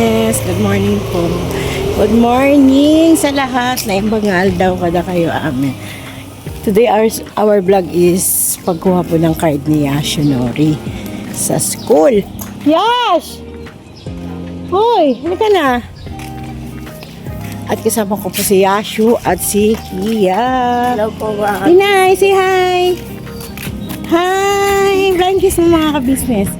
kabisnes. Good morning po. Good morning sa lahat. Naimbangal daw kada kayo amin. Today our vlog is pagkuha po ng card ni Yashunori sa school. Yash! Hoy, halika na. At kasama ko po si Yashu at si Kia. Hello po ba? Inay, say hi! Hi! Blind kiss ng mga kabisnes.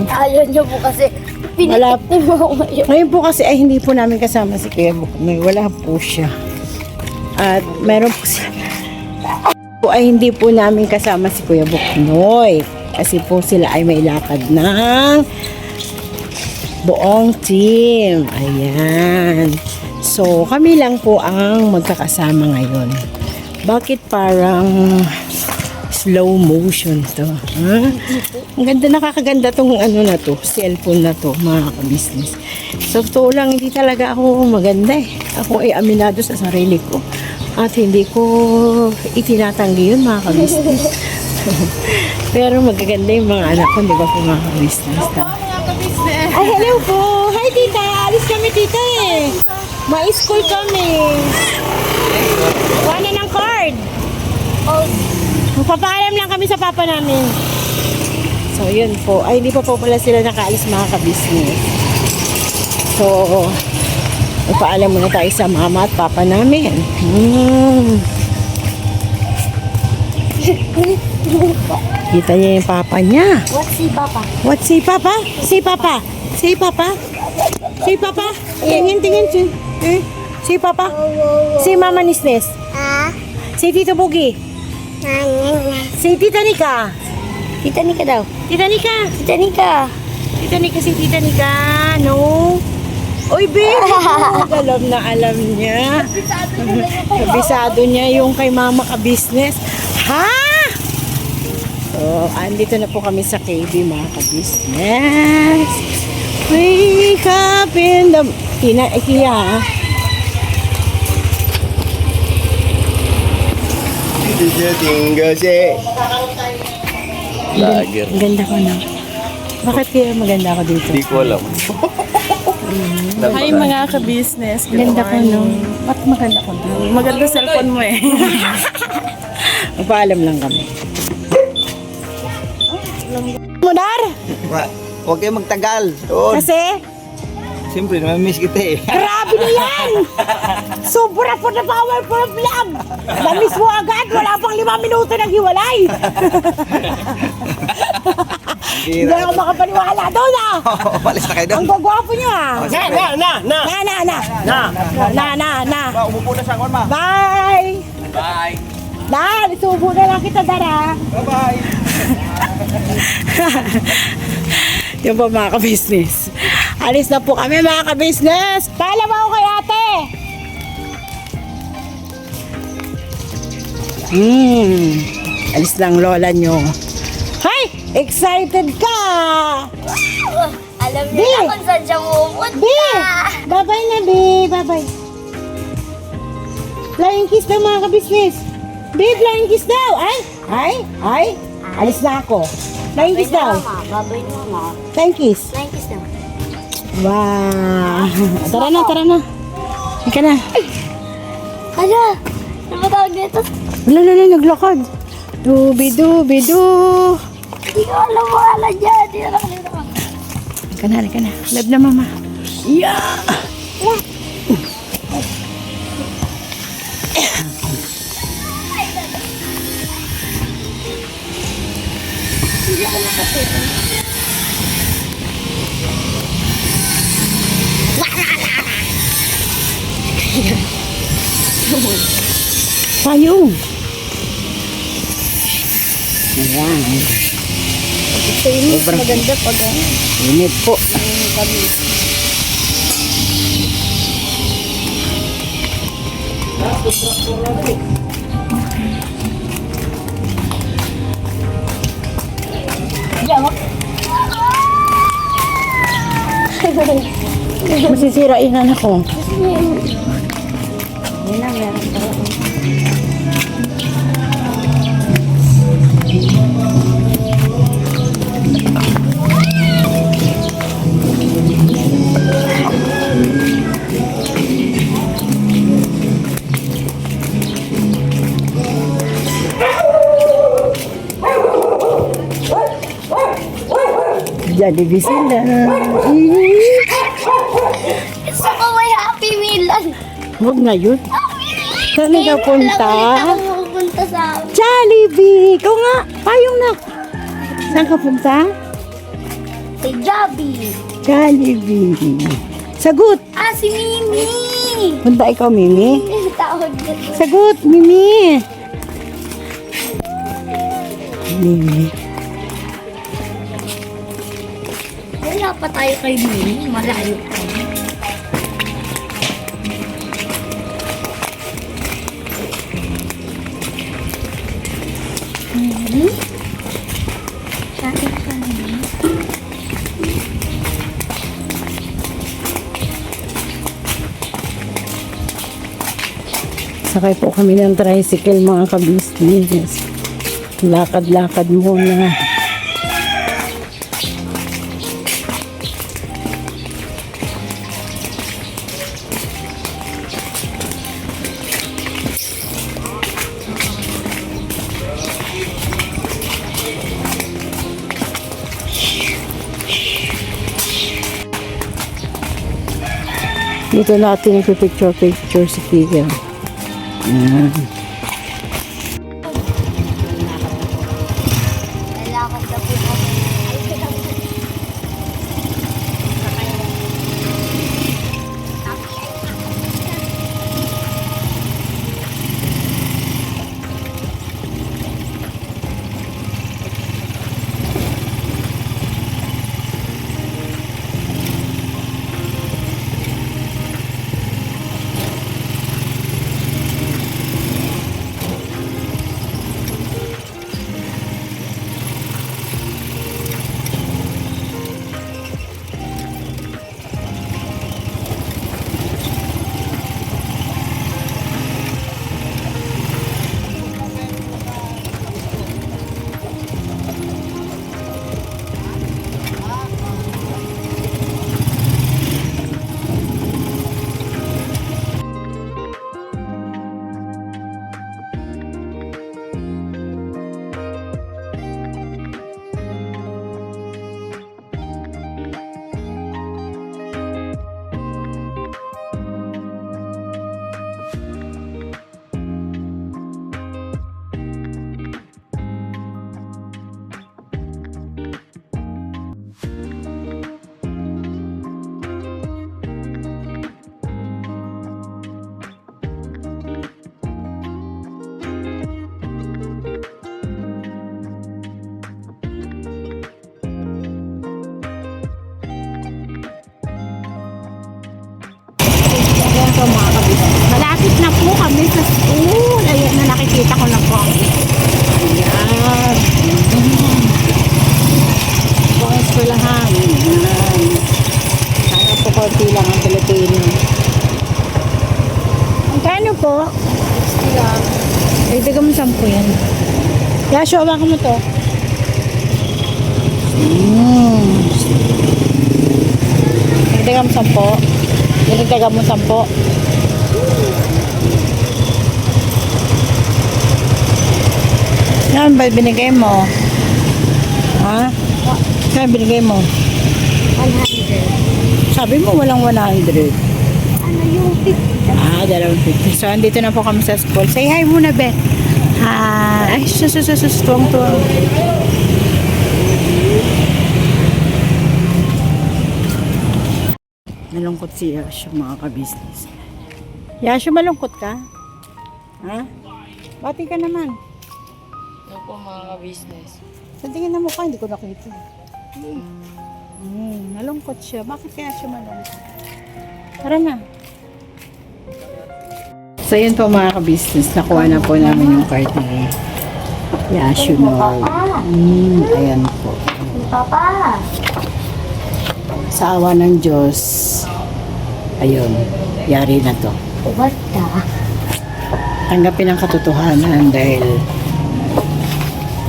Ayaw niyo po kasi Wala. pinitik mo ako ngayon. Ngayon po kasi ay hindi po namin kasama si Kuya Buknoy. Wala po siya. At meron po siya. Po ay hindi po namin kasama si Kuya Buknoy. Kasi po sila ay may lakad ng buong team. Ayan. So, kami lang po ang magkakasama ngayon. Bakit parang slow motion to? Ha? Ang ganda, nakakaganda tong ano na to, cellphone na to, mga kabisnes. So, totoo lang, hindi talaga ako maganda eh. Ako ay aminado sa sarili ko. At hindi ko itinatanggi yun, mga kabisnes. Pero magaganda yung mga anak ko, di ba po, mga kabisnes? Ay, hello po! Hi, tita! Alis kami, tita eh! Ma-school kami! Kuha na ng card! Magpapaalam lang kami sa papa namin. So, yun po. Ay, hindi pa po pala sila nakaalis, mga kabisnes. So, magpaalam muna tayo sa mama at papa namin. Kita niya yung papa niya. What's si Papa? What, si papa? Si papa? Si papa? Si papa? Tingin. Si papa? Si mama Nisnes? Si Tito Bugi? Si Tita Nika? Tita Nika daw. Tita Nika? Tita Nika. Tita Nika, si Tita Nika? No? Oy, baby! Alam niya. Kabisado niya yung kay mama ka-business. Ha? So, andito na po kami sa KB, mga ka-business. Wake up in the... Kia, ha? Tinggal si Lager. Ang ganda ko na. Bakit kaya maganda ako dito? Hindi ko alam. Hi mga ka-business. Good Ganda ko, no? morning. Ba't maganda ko na? Maganda cellphone mo eh. Magpaalam lang kami. Mudar! Huwag kayo magtagal. Doon. Kasi, Siyempre, namimiss kita eh. grabe na yan! Sobra po na power for a vlog! Namiss mo agad, wala pang 5 minuto naghiwalay! Hindi ako makapaniwala doon ah! Malis na kayo doon. Ang gagwapo niyo ah! Na! Umupo na siya, ma. Bye! Bye. Dahil, subo na lang kita, Dara! Bye-bye. Yung po mga ka-business. Alis na po kami mga ka-business. Paalam ako kay ate. Alis lang lola nyo. Hay! Excited ka! Alam niyo Di. na kung saan siya pupunta. Bi! Bye-bye na, Bi. Bye-bye. Flying kiss daw mga ka-business. Bi, flying kiss daw. Ay. Alis na ako. Flying kiss daw. Babay na mama. Flying kiss. Flying kiss daw. Wow! Tara na. Ika na. Hala! Ano ba tawag dito? Wala, naglakad. Dubi-du. Hindi ko alam mo alam dyan. Hindi ko alam. Ika na. Love na mama. Yeah! Payung. Ayan. Sobrang Maganda pag ano. init po. Masisira yung anak ko. Yan na, meron pa. Jollibee sila. Gusto ko may Happy Meal. Huwag na yun. Saan ka punta? Ako pupunta sa Jollibee! Ikaw nga! Payong na! Saan ka punta? si Joby. Jollibee. Sagot! Ah, si Mimi. Punta ikaw, Mimi. Tawag dito. Sagot, Mimi! Mimi. Wala pa tayo kay Mimi. Malayo pa. Mimi? Bakit ka Mimi? Sakay po kami ng tricycle, mga kabisnes. Lakad-lakad muna. Dito natin nagpipicture-picture si Kika. Ayan. Lalakad na po kami. Ayan po, mga kabisnes. Malapit na po kami sa school. Ayan na, nakikita ko na po. Ayan. Po ang eskwelahan. Ayan. Sana po konti lang ang Pilipino. Magkano po? 60 lang. Dagdagan mo 10 yan. Yasho, hawakan mo to. Dagdagan mo 10. Dagdagan mo 10. Yan ba binigay mo? Ha? Kaya binigay mo? 100. Sabi mo walang 100. Ano yung 50? Ah, 250. So, andito na po kami sa school. Say hi muna, Beth. Hi. Ay, sus, tuwang-tuwang. Malungkot si Yasho, mga kabisnes. Yasho, malungkot ka? Ha? Bati ka naman. Ano po mga business? Sa tingin na mukha, hindi ko nakita. Malungkot siya. Bakit kaya siya malungkot? Tara na. So, yun po mga kabisnes. Nakuha na po namin yung card ni Yasho. Ayan po. Papa. Sa awa ng Diyos, ayun, yari na to. Basta. Tanggapin ang katotohanan dahil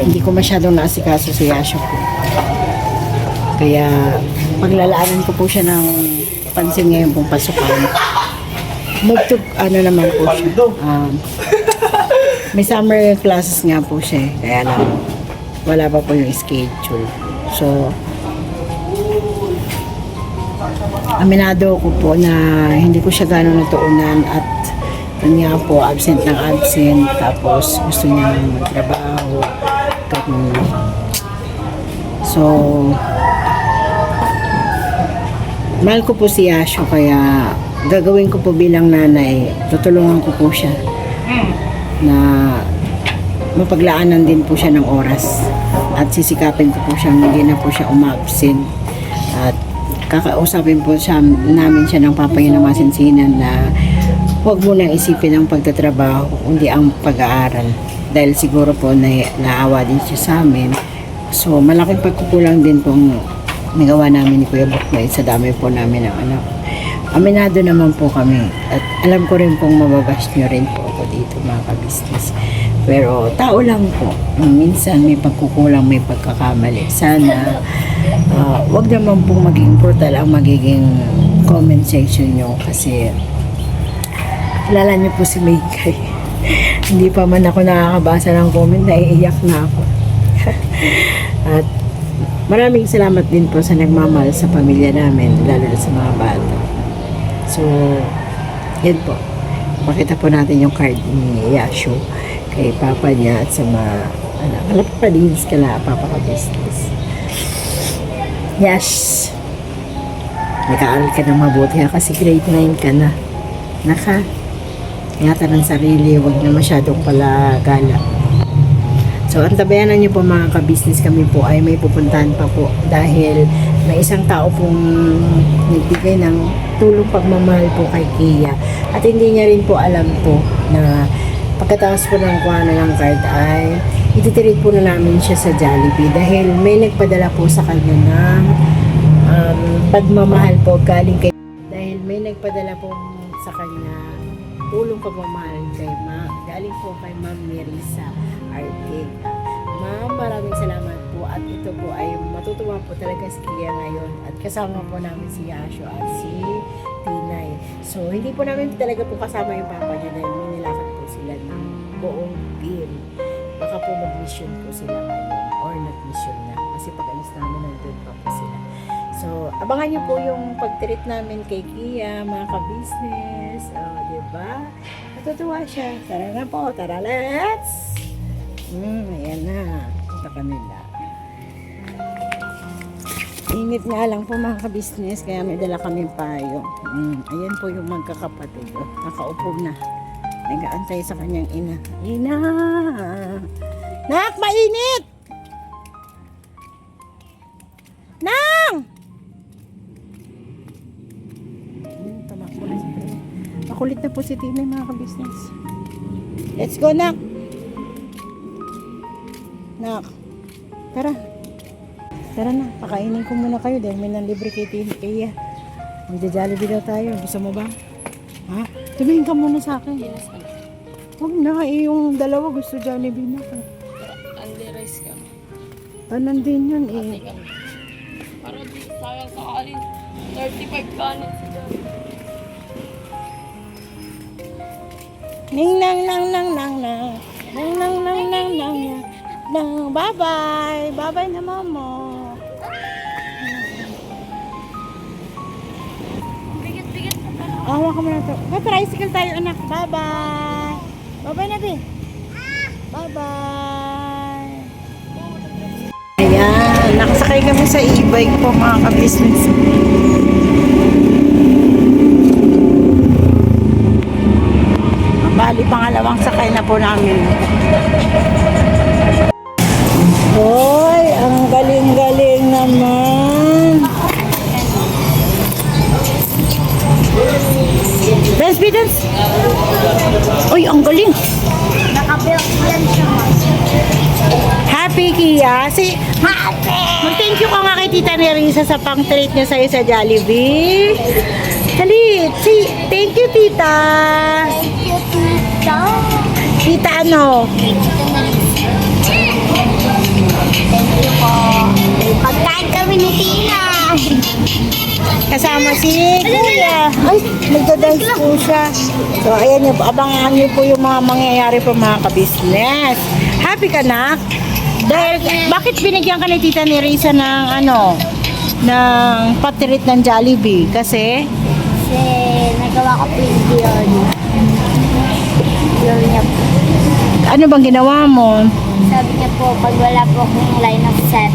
hindi ko masyadong naasikaso si Yasho po. Kaya paglalaanan ko po siya ng pansin ngayon pong pasukan. Ano naman po siya. May summer classes nga po siya. Kaya lang, wala pa po yung schedule. So, aminado ko po na hindi ko siya gano'ng natuunan at yun nga po, absent ng absent, tapos gusto niya magtrabaho. So, mahal ko po si Yasho, kaya gagawin ko po bilang nanay, tutulungan ko po siya na mapaglaanan din po siya ng oras at sisikapin ko po siya, hindi na po siya umabsent at kakausapin po siya, namin siya ng papa niya ng masinsinan na huwag mo nang isipin ang pagtatrabaho, hindi ang pag-aaral. Dahil siguro po naawa din siya sa amin. So, malaking pagkukulang din pong nagawa namin ni Kuya Bukbay sa dami po namin ng anak. Aminado naman po kami. At alam ko rin pong mababash nyo rin po ako dito mga ka-business. Pero tao lang po. Minsan may pagkukulang, may pagkakamali. Sana wag naman pong maging brutal ang magiging comment section nyo kasi kilala niyo po si Maykay. Hindi pa man ako nakakabasa ng comment, naiiyak na ako. At maraming salamat din po sa nagmamahal sa pamilya namin, lalo na sa mga bata. So, yan po. Pakita po natin yung card ni Yasho kay papa niya at sa mga anak. Alam pa din kala papa ka business. Yes. Nag-aaral ka ng mabuti kasi grade 9 ka na. Naka. Ingatan ng sarili, huwag na masyadong pala gala. So, ang tabayanan niyo po mga ka-business, kami po ay may pupuntahan pa po dahil may isang tao pong nagbigay ng tulong pagmamahal po kay Kia. At hindi niya rin po alam po na pagkatapos po ng kuha na ng card ay ititirit po na namin siya sa Jollibee dahil may nagpadala po sa kanya ng pagmamahal po galing kay nagpadala po sa kanya tulong pagmamahal kay galing po kay Ma'am Mirisa Artega. Ma'am, maraming salamat po at ito po ay matutuwa po talaga si Kia ngayon at kasama po namin si Yasho at si Tinay. So, hindi po namin talaga po kasama yung papa niya dahil nilakad po sila ng buong team. Baka po mag-mission po sila ngayon or nag-mission na kasi pag-alis namin nandun pa po sila. So, abangan niyo po yung pag-treat namin kay Kia, mga ka-business. Diba? Natutuwa siya. Tara na po. Tara, let's! Ayan na. Punta kami na. Init nga lang po mga ka-business, kaya may dala kami payo. Ayan po yung magkakapatid. Nakaupo na. Nag-aantay sa kanyang ina. Ina! Nak, mainit! Nang! Makulit na po si Tinay mga ka-business. Let's go, Nak! Nak! Tara! Tara na, pakainin ko muna kayo dahil may nanlibre kay Tinay. Magja-Jollibee daw tayo. Gusto mo ba? Ha? Tumingin ka muna sa akin. Huwag na, yung dalawa gusto Jollibee na. Andy rice kami. Nandun yun Para di sayang sa alin. 35 kanin si John. Ning nang nang nang nang nang nang nang nang nang nang nang bye-bye. Bye-bye na mama. Bigat-bigat na pala. Awa ka muna to. Tricycle tayo anak. Bye-bye. Bye-bye na be. Bye-bye. Ayan. Nakasakay kami sa e-bike po mga ka-business. Bali, pangalawang sakay na po namin. Hoy, ang galing-galing naman. Dance, dance. Uy, ang galing. Nakabuild yan siya. Happy, Kia. Happy! Mag-thank you ka nga kay Tita Nerissa sa pang-treat niya sa'yo sa Jollibee. Dali, thank you, Tita. Thank you, Tito. Tita ano? Thank you po. Pagkain kami ni Tina. Kasama si Kuya. Ay, nagda-dance po siya. So, ayan niyo po. Abangan niyo po yung mga mangyayari po mga ka-business. Happy ka na? Dahil, bakit binigyan ka ni Tita Nerissa ng ano? ng patirit ng Jollibee kasi Kasi nagawa ko po yung deal. Deal niya po. ano bang ginawa mo? Sabi niya po, pag wala po akong line of 7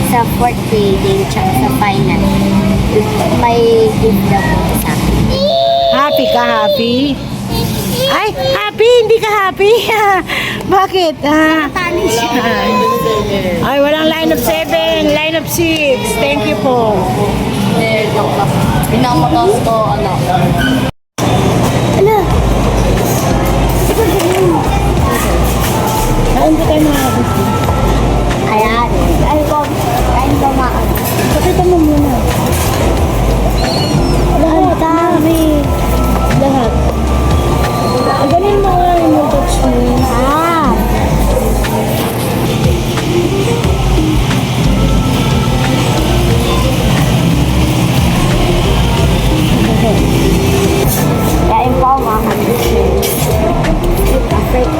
sa fourth grading tsaka sa final, may gift daw po sa akin. Happy ka, happy? Ay, happy? Hindi ka happy? Bakit? Tali siya. Ay, walang line of 7, line of 6. Thank you po. Eh, joke lang. Pinamataas ko, ano. Ala! Kain ko tayo mga kabisi. Ayan. Kain ko mga. Pakita mo muna. Ang dami. Lahat. Ganin mo nga yung touch mo. Ah! Kain po ako mga kabisi.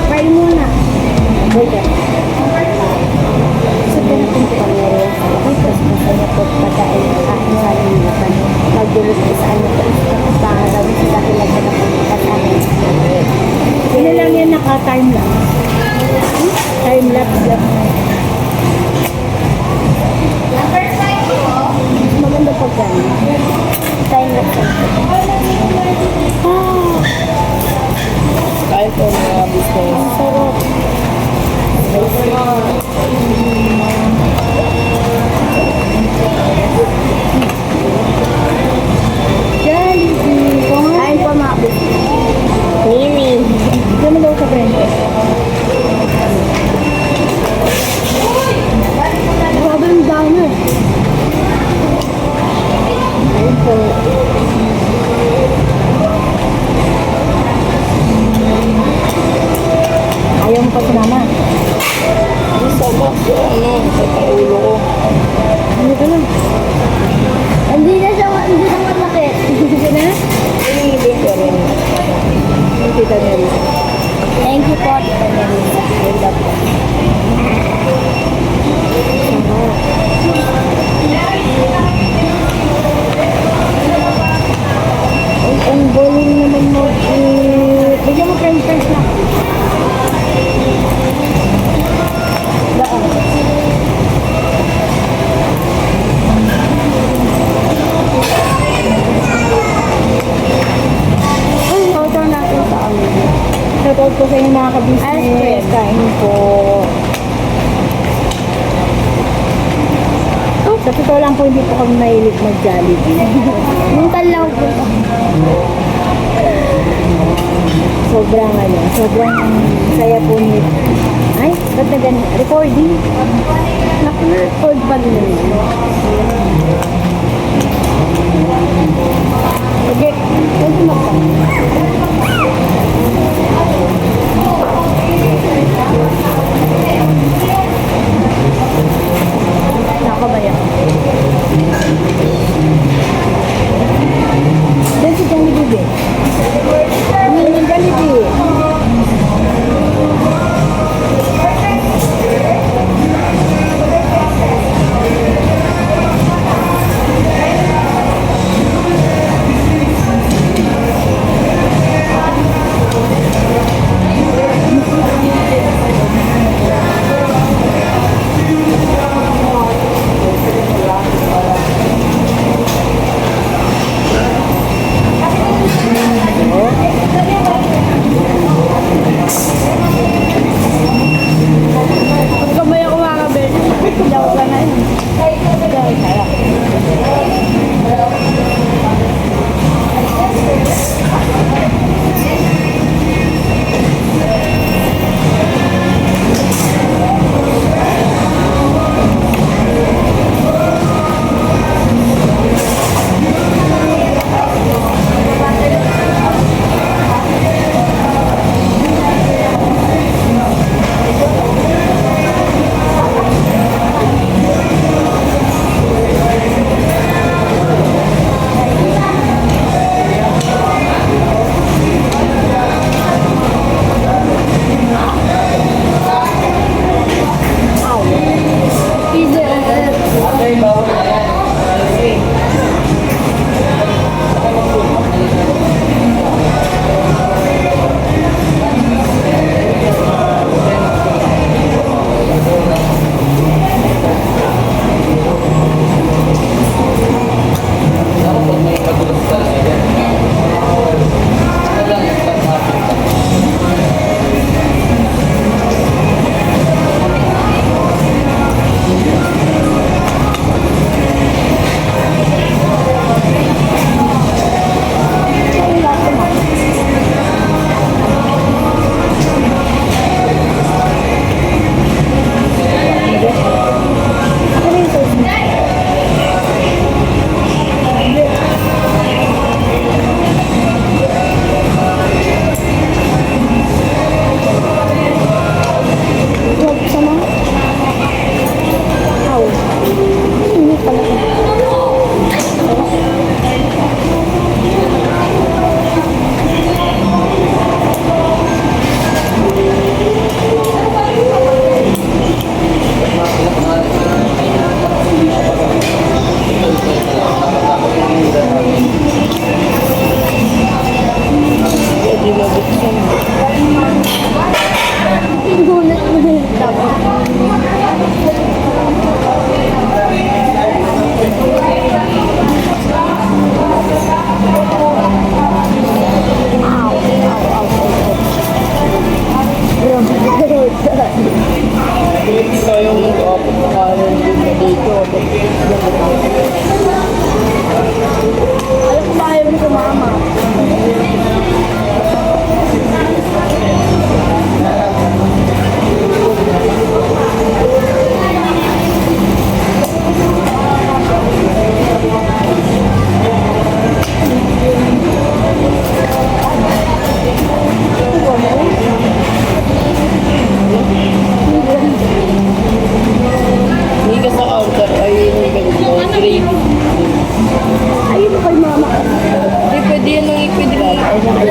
Fry muna. Wait up. Sa ganitong pangyayo, tapos masaya po pagkain kain sa limutan. Magdulog ko sa ano po. Pangalaw sila kilagyan na pagkakas amin. Ano lang yan, naka-time lang. Time lapse lang. Maganda pag gano'n. Time lapse lang. Kain po mga business. Ang sarap. Jollibee. Kain po mga kabisi. Mimi. Diyan mo daw sa frente. Grabe ang dami. Ayun po. Ayaw mo pa sumama. Sama ko, ano, sa paulo ko. Ano ka lang? Hindi na malaki. Hindi na? Hindi ko rin. Ang tita Mary. Thank you po. Tita Mary. I love you. Ay, ang galing naman mo. Bigyan mo french fries na. Daan. Ay, order natin sa amin. Shoutout po sa inyo mga kabisnes. Kain po. Sa totoo lang po, hindi po kami mahilig mag-Jollibee. Yung kalaw po. Sobrang saya po nito. Ay, ba't na ganun? Recording? Naka-record pa rin. Okay, pwede magpapalala. Nakabaya. Diyan si Jollibee. Jollibee.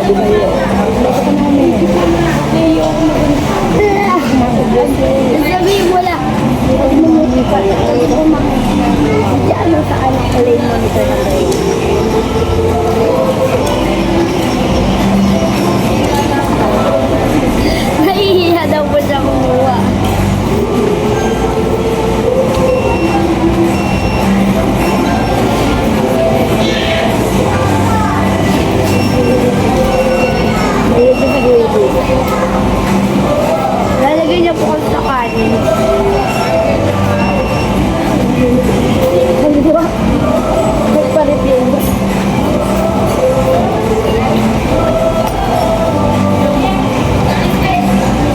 Sabihin mo lang. Diyan mo sa anak ko lane monitor na kayo. Nahihiya daw po siya kumuha. Lalagay niya po kasi sa kanin. Nagpa-review.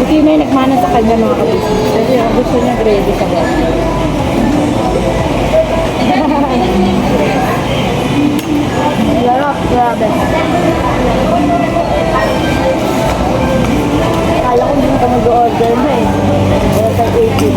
Hindi na yung nagmana sa kanya mga kabisi. Kasi ang gusto niya ready sa birthday. Larap, grabe. Kala ko hindi ka mag-order na eh. Kaya sa 80.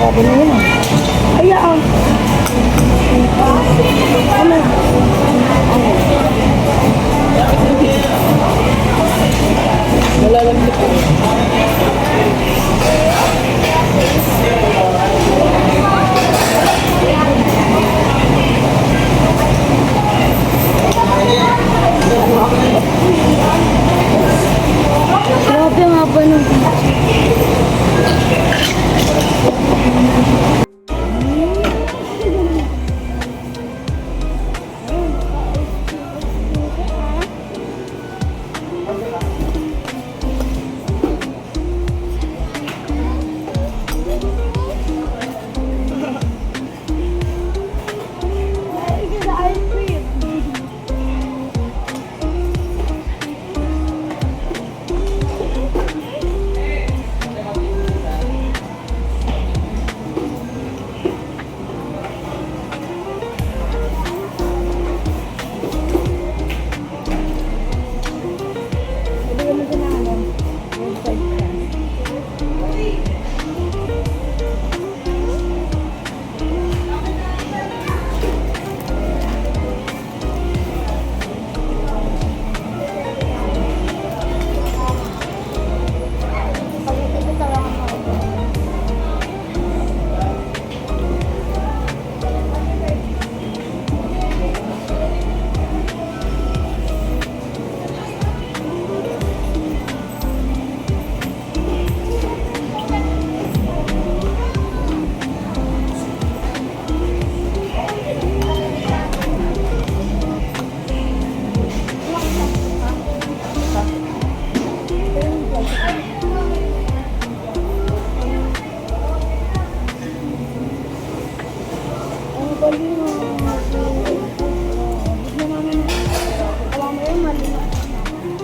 Sabi na yun. Ayaw. Grabe nga ba nung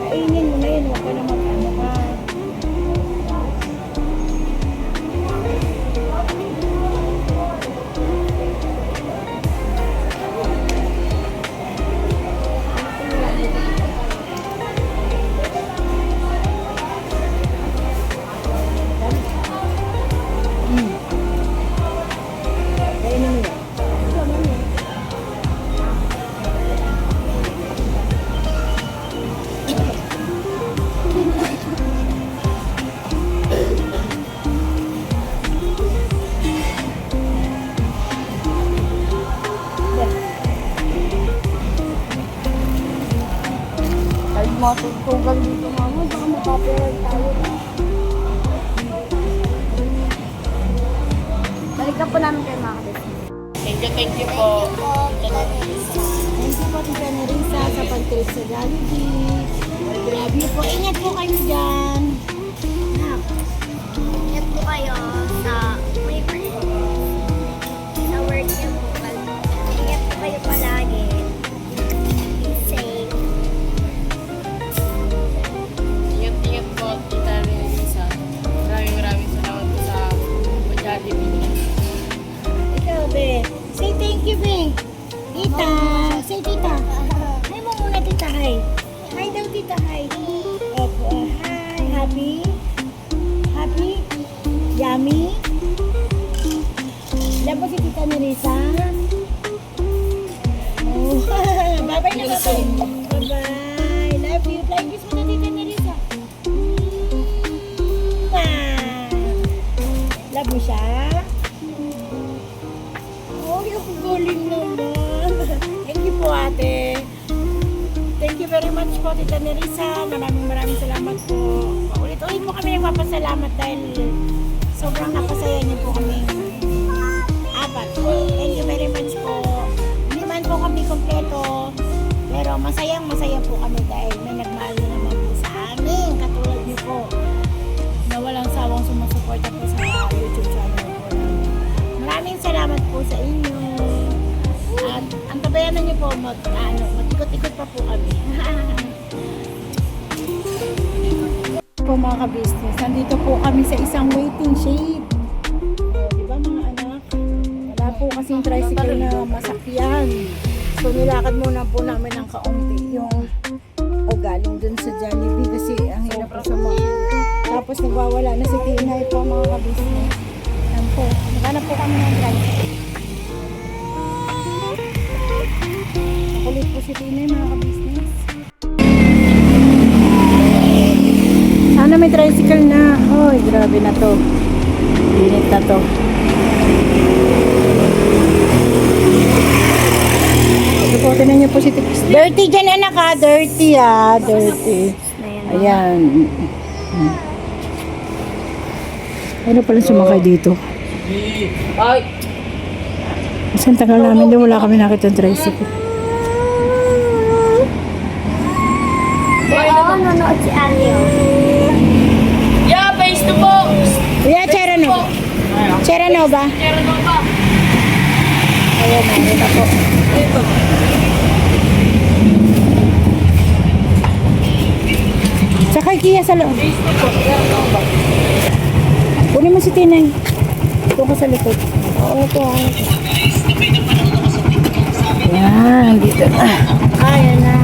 kainin mo na yun, huwag ka na mag-ano ka. Kainin mo yan. Kahit matutugan dito mama, baka makaperal tayo. Balikan po namin kayo mga kapatid. Thank you po. Thank you po, Tita Nerissa, sa pag-trip sa Jollibee. Love you po. Ingat po kayo dyan. Ingat po kayo sa may work. Sa work niyo po. Ingat po kayo palagi. Be safe. Ingat po, Tita Nerissa. Maraming salamat po sa Jollibee. Ikaw, be. Say thank you, be. Tita. Say tita. Hi mo muna, tita. Hi. Hi daw, tita. Hi. Opo. Hi. Happy? Happy? Yummy? Love mo si Tita Nerissa? Oh. Bye-bye na, bye-bye. Bye-bye. Love you. Flying kiss mo na, Tita Nerissa. Love mo siya? Oh, yung galing naman. Thank you po, ate. Thank you very much po, Tita Nerissa. Maraming salamat po. Ulit-ulit po kami nagpapasalamat dahil sobrang napasaya niyo po kami. Apat. Thank you very much po. Hindi man po kami kompleto, pero masayang-masaya po kami dahil may nagmahal na naman po sa amin. Katulad niyo po, na walang sawang sumusuporta po sa YouTube channel po namin. Maraming salamat po sa inyo. At ang tabayanan niyo po, matikot-tikot pa po kami. Po mga ka-business, nandito po kami sa isang waiting shade. Di ba mga anak? Wala po kasing tricycle na masakyan. So nilakad muna po namin ng kaunti yung galing dun sa Jollibee kasi ang hirap po sa mga. Tapos nagwawala na si Tinay po mga ka-business. Yan po. Naghanap po kami ng tricycle. si Tinay, mga ka-business. Sana may tricycle na. Hoy, grabe na to. Init na to. Ito po, tinan niyo po si Tix. Dirty dyan, anak ha. Dirty ha. Dirty. Ayan. Ano pala sumakay dito? Ay! Kasi ang tagal namin din, wala kami nakita ng tricycle. Oo, nanonood si Aryo. Yeah, face to box! Kuya, Cherano. Cherano ba? Meron mo ba? Ayan, nakita po. Ito. Tsaka Kia sa loob. Face to box. Meron mo ba? Kunin mo si Tinay. Ito ka sa likod. Oo po. Yan, dito na. Ayan na.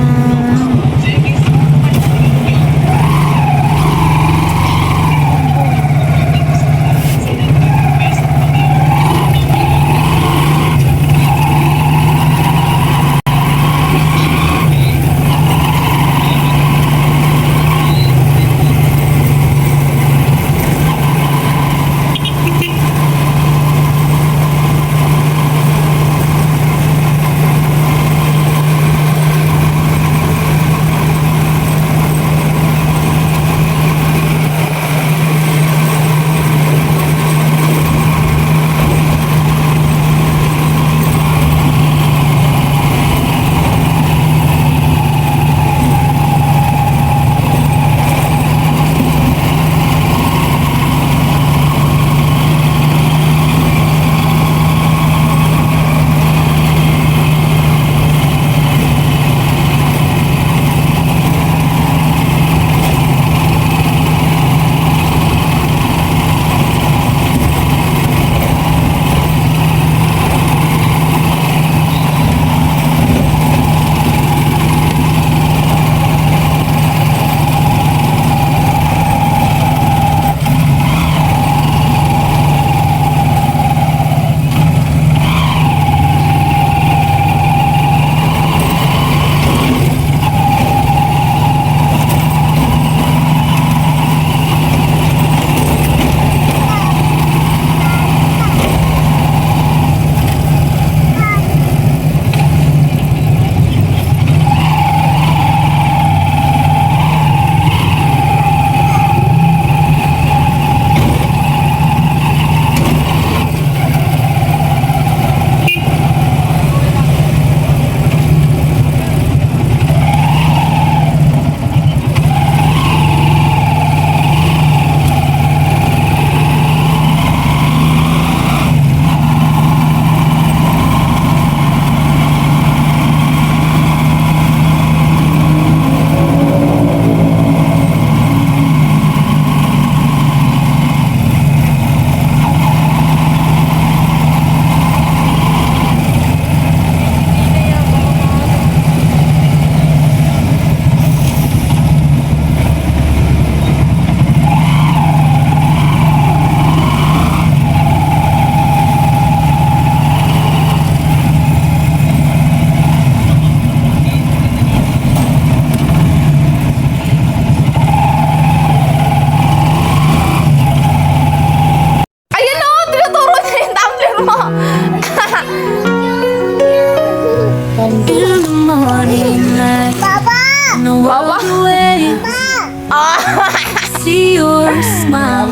See your smile.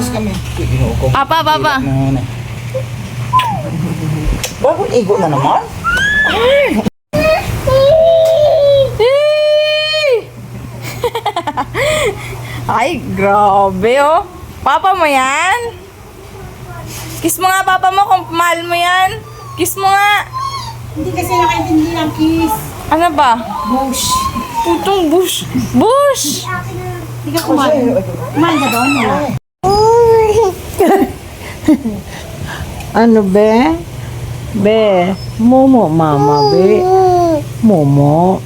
Papa, papa. Bakit igo na naman? Ay, grabe oh. Papa mo yan? Kiss mo nga papa mo kung mahal mo yan. Kiss mo nga. Hindi kasi nakaintindi ng kiss. Ano ba? Bush. Putong bush. Bush! Hindi ka kumain. Kumain ka doon? Wala. Ano be? Be, Momo mama be. Momo.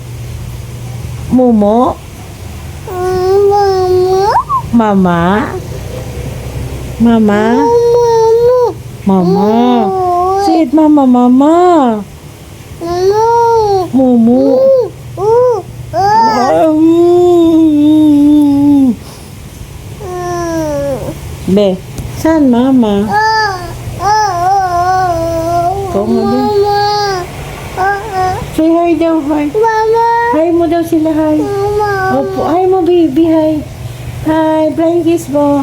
Momo. Mama. Mama. Mama. Say it mama mama. Momo. Wow. Be, saan mama? Ikaw mo din. Say hi daw, hi. Hi mo daw sila, hi. Opo, hi mo baby, hi. Hi, blind kiss mo.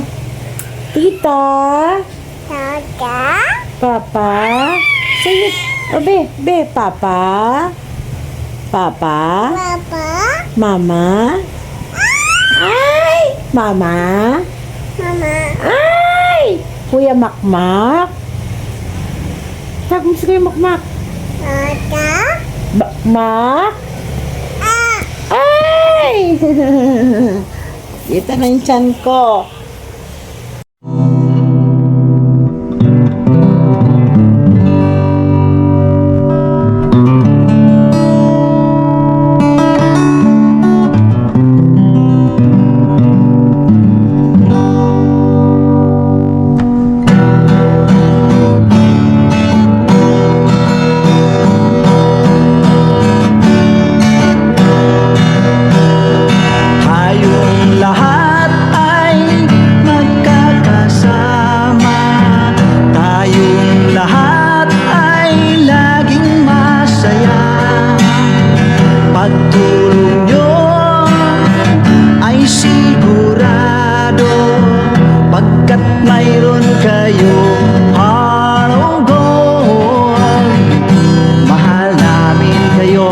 Tita. Papa. Say it. Oh, be, Papa. Papa. Mama. Ay! Mama. Ay! Kuya Makmak. Sabi mo si Kuya Makmak. Mak? Ay! Kita na yung tiyan ko. Tayong lahat ay magkakasama. Tayong lahat ay laging masaya. Pagtulong nyo ay sigurado, pagkat mayroon kayo heart of gold. Mahal namin kayo.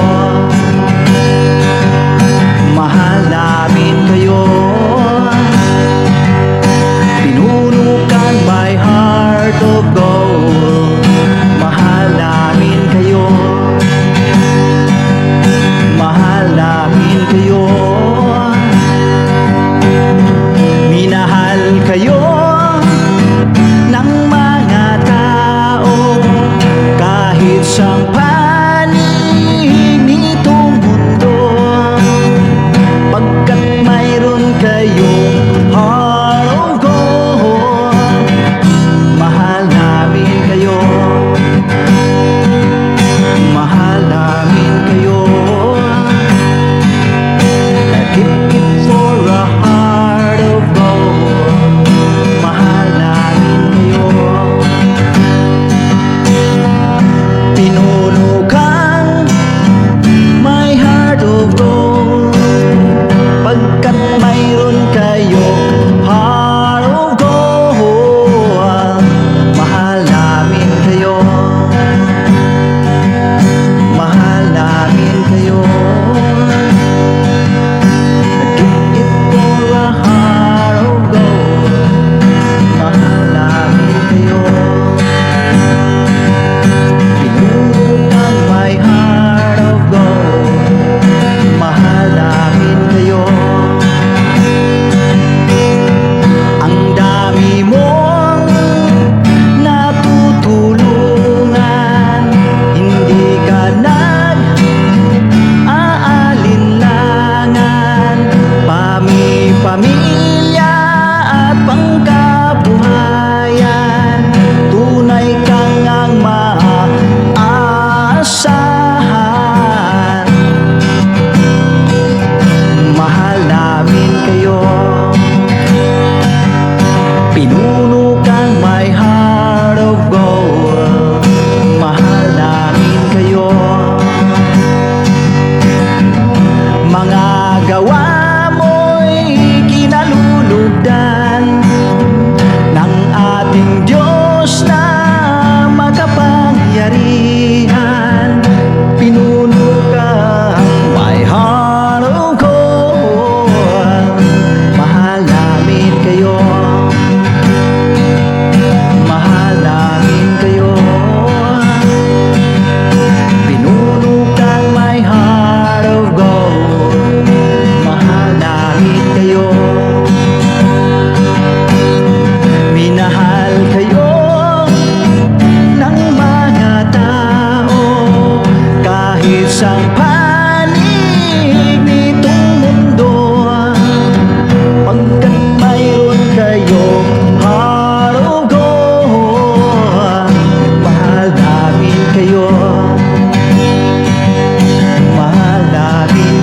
Mahal namin kayo. Pinunukan my heart of gold. Mahal namin kayo. Mahal namin kayo. Minahal kayo ng mga tao kahit sa panig nitong mundo, pagkat mayroon kayong heart of gold. Mahal namin kayo. Mahal namin kayo. Keep it for a heart of gold. Mahal namin kayo. Pinuno kang my heart of gold, pagkat mayroon kayo heart of gold. Mahal namin kayo. Mahal namin kayo. Give it for a heart of gold. Mahal namin kayo. Pinunukan my heart of gold. Mahal namin kayo. Ang dami mong natutulungan, hindi ka nag-aalinlangan. Pamilya at pangkabuhayan, tunay kang ang maaasahan. Mahal namin kayo. Pinuno kang my heart of gold. Mahal namin kayo. Mga gawa mo'y kinalulugdan ng ating Diyos na makapangyarihan. Pinuno kang my heart of gold. Mahal namin kayo. Mahal namin kayo. Pinuno kang my heart of gold. Mahal namin kayo. Minahal kayo ng mga tao kahit sa panig nitong mundo, pagkat mayroon kayo heart of gold. Mahal namin kayo. Mahal namin